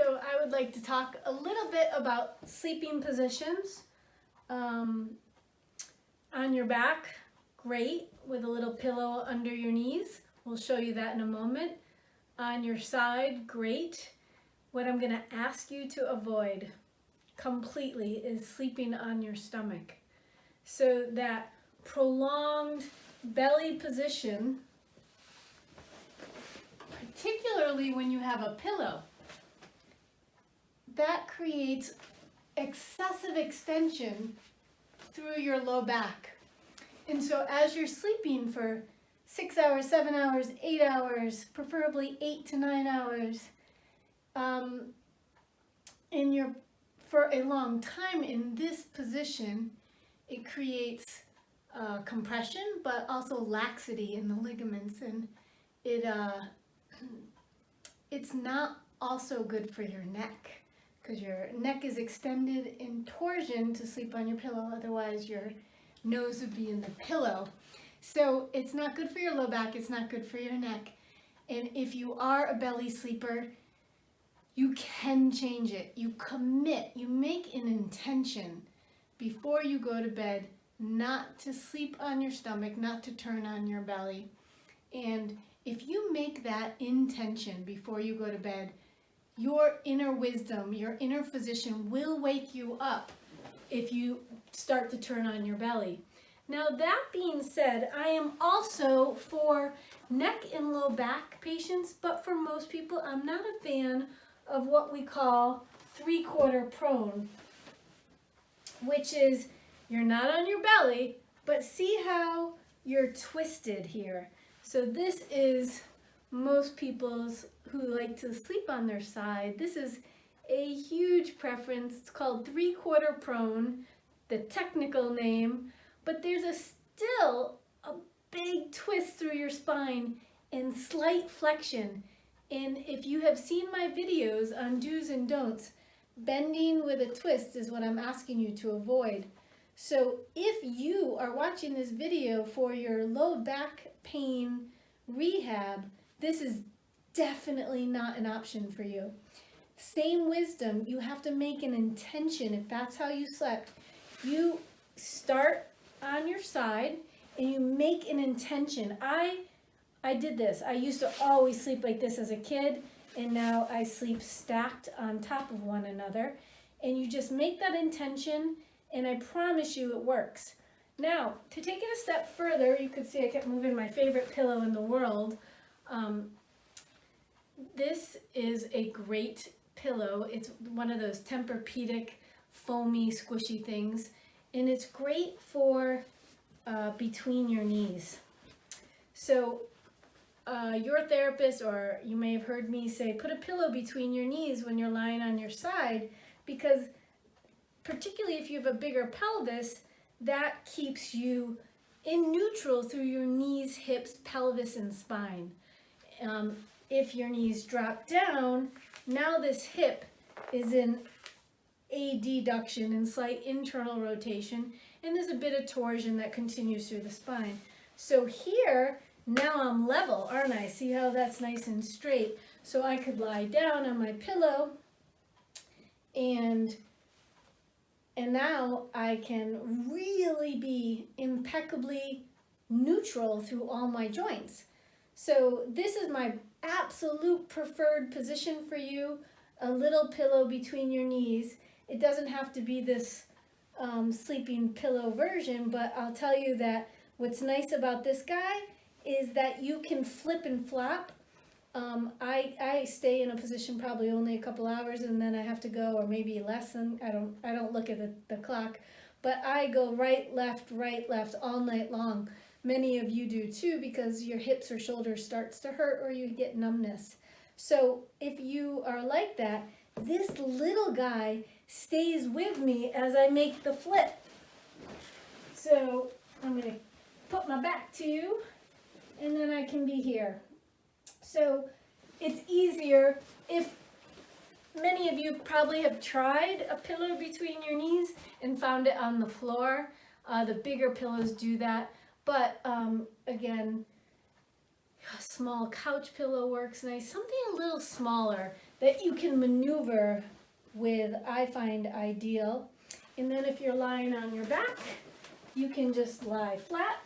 So I would like to talk a little bit about sleeping positions. On your back, great, with a little pillow under your knees. We'll show you that in a moment. On your side, great. What I'm going to ask you to avoid completely is sleeping on your stomach. So that prolonged belly position, particularly when you have a pillow, that creates excessive extension through your low back. And so as you're sleeping for 6 hours, 7 hours, 8 hours, preferably 8 to 9 hours, for a long time in this position, it creates compression, but also laxity in the ligaments, and it's not also good for your neck, because your neck is extended in torsion to sleep on your pillow. Otherwise your nose would be in the pillow. So it's not good for your low back, it's not good for your neck. And if you are a belly sleeper, you can change it. You commit, you make an intention before you go to bed not to sleep on your stomach, not to turn on your belly. And if you make that intention before you go to bed, your inner wisdom, your inner physician will wake you up if you start to turn on your belly. Now, that being said, I am also for neck and low back patients, but for most people, I'm not a fan of what we call 3/4 prone, which is you're not on your belly, but see how you're twisted here. So this is most people's who like to sleep on their side. This is a huge preference. It's called 3/4 prone, the technical name, but there's still a big twist through your spine and slight flexion. And if you have seen my videos on do's and don'ts, bending with a twist is what I'm asking you to avoid. So if you are watching this video for your low back pain rehab, this is definitely not an option for you. Same wisdom, you have to make an intention. If that's how you slept, you start on your side and you make an intention. I did this. I used to always sleep like this as a kid, and now I sleep stacked on top of one another. And you just make that intention, and I promise you it works. Now, to take it a step further, you could see I kept moving my favorite pillow in the world. This is a great pillow. It's one of those Tempur-Pedic foamy squishy things, and it's great for between your knees. So your therapist, or you may have heard me say, put a pillow between your knees when you're lying on your side, because particularly if you have a bigger pelvis, that keeps you in neutral through your knees, hips, pelvis, and spine. If your knees drop down, now this hip is in adduction and slight internal rotation, and there's a bit of torsion that continues through the spine. So here, now I'm level, aren't I? See how that's nice and straight? So I could lie down on my pillow, and now I can really be impeccably neutral through all my joints. So this is my absolute preferred position for you, a little pillow between your knees. It doesn't have to be this sleeping pillow version, but I'll tell you that what's nice about this guy is that you can flip and flop. I stay in a position probably only a couple hours, and then I have to go, or maybe less than, I don't look at the clock, but I go right, left all night long. Many of you do too, because your hips or shoulders starts to hurt or you get numbness. So if you are like that, this little guy stays with me as I make the flip. So I'm going to put my back to you, and then I can be here. So it's easier. If many of you probably have tried a pillow between your knees and found it on the floor. The bigger pillows do that. But again, a small couch pillow works nice. Something a little smaller that you can maneuver with, I find ideal. And then if you're lying on your back, you can just lie flat,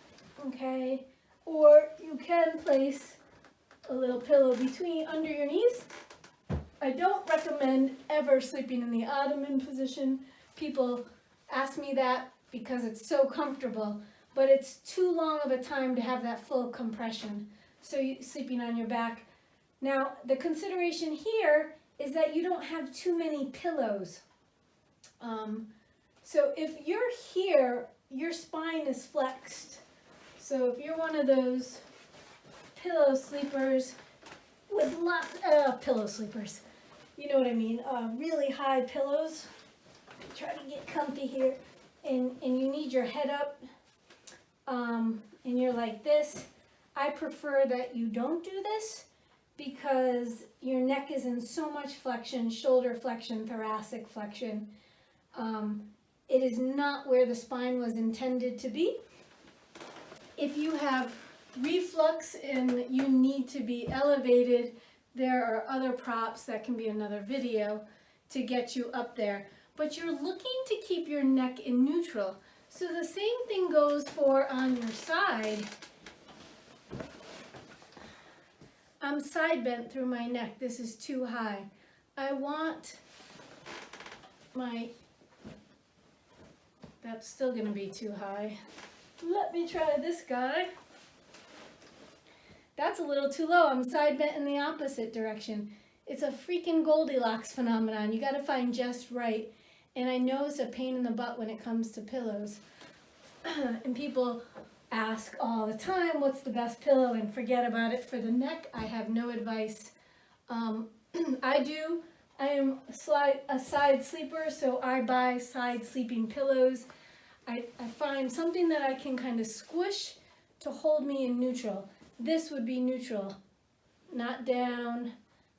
okay? Or you can place a little pillow under your knees. I don't recommend ever sleeping in the ottoman position. People ask me that because it's so comfortable, but it's too long of a time to have that full compression. So sleeping on your back. Now, the consideration here is that you don't have too many pillows. So if you're here, your spine is flexed. So if you're one of those pillow sleepers with lots of pillow sleepers, you know what I mean, really high pillows, try to get comfy here, and you need your head up, and you're like this. I prefer that you don't do this because your neck is in so much flexion, shoulder flexion, thoracic flexion. It is not where the spine was intended to be. If you have reflux and you need to be elevated, there are other props, that can be another video, to get you up there. But you're looking to keep your neck in neutral. So the same thing goes for on your side. I'm side bent through my neck. This is too high. I want that's still going to be too high. Let me try this guy. That's a little too low. I'm side bent in the opposite direction. It's a freaking Goldilocks phenomenon. You got to find just right. And I know it's a pain in the butt when it comes to pillows. And people ask all the time, what's the best pillow, and forget about it. For the neck, I have no advice. I am a side sleeper, so I buy side sleeping pillows. I find something that I can kind of squish to hold me in neutral. This would be neutral, not down,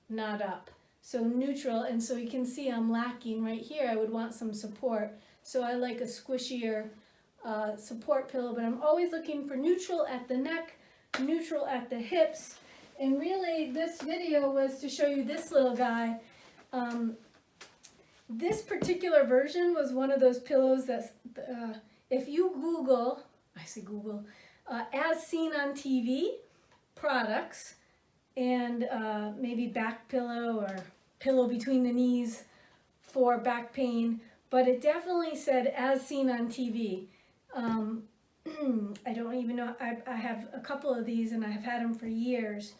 not up. So neutral, and so you can see I'm lacking right here. I would want some support. So I like a squishier support pillow, but I'm always looking for neutral at the neck, neutral at the hips. And really, this video was to show you this little guy. This particular version was one of those pillows that if you Google, as seen on TV products, and maybe back pillow or pillow between the knees for back pain, but it definitely said as seen on TV. I don't even know, I have a couple of these and I've had them for years.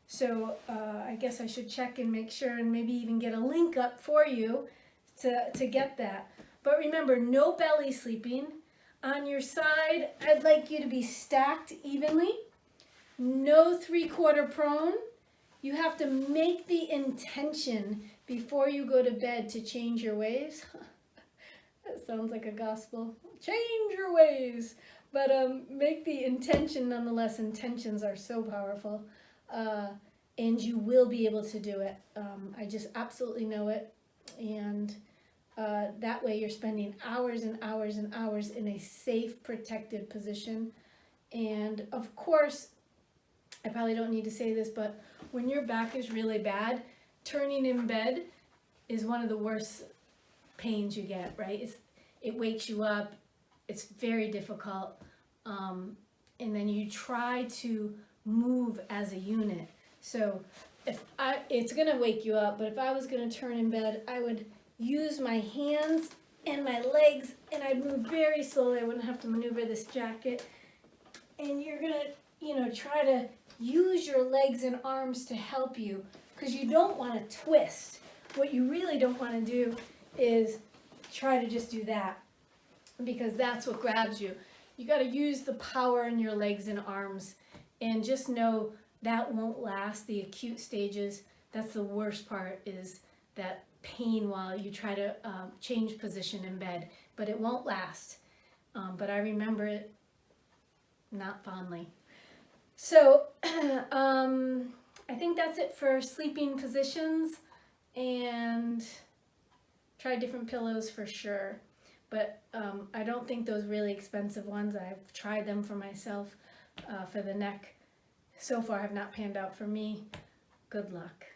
So I guess I should check and make sure, and maybe even get a link up for you to get that. But remember, no belly sleeping. On your side, I'd like you to be stacked evenly. No 3/4 prone. You have to make the intention before you go to bed to change your ways. That sounds like a gospel. Change your ways. But make the intention nonetheless. Intentions are so powerful. And you will be able to do it. I just absolutely know it. And that way you're spending hours and hours and hours in a safe, protected position. And of course, I probably don't need to say this, but when your back is really bad, turning in bed is one of the worst pains you get, right? It wakes you up. It's very difficult. And then you try to move as a unit. So it's going to wake you up, but if I was going to turn in bed, I would use my hands and my legs, and I'd move very slowly. I wouldn't have to maneuver this jacket. And you're going to, try to use your legs and arms to help you, because you don't want to twist. What you really don't want to do is try to just do that, because that's what grabs you. You got to use the power in your legs and arms, and just know that won't last. The acute stages, that's the worst part, is that pain while you try to change position in bed, but it won't last. But I remember it not fondly. So I think that's it for sleeping positions, and try different pillows for sure. But I don't think those really expensive ones, I've tried them for myself for the neck, so far have not panned out for me. Good luck.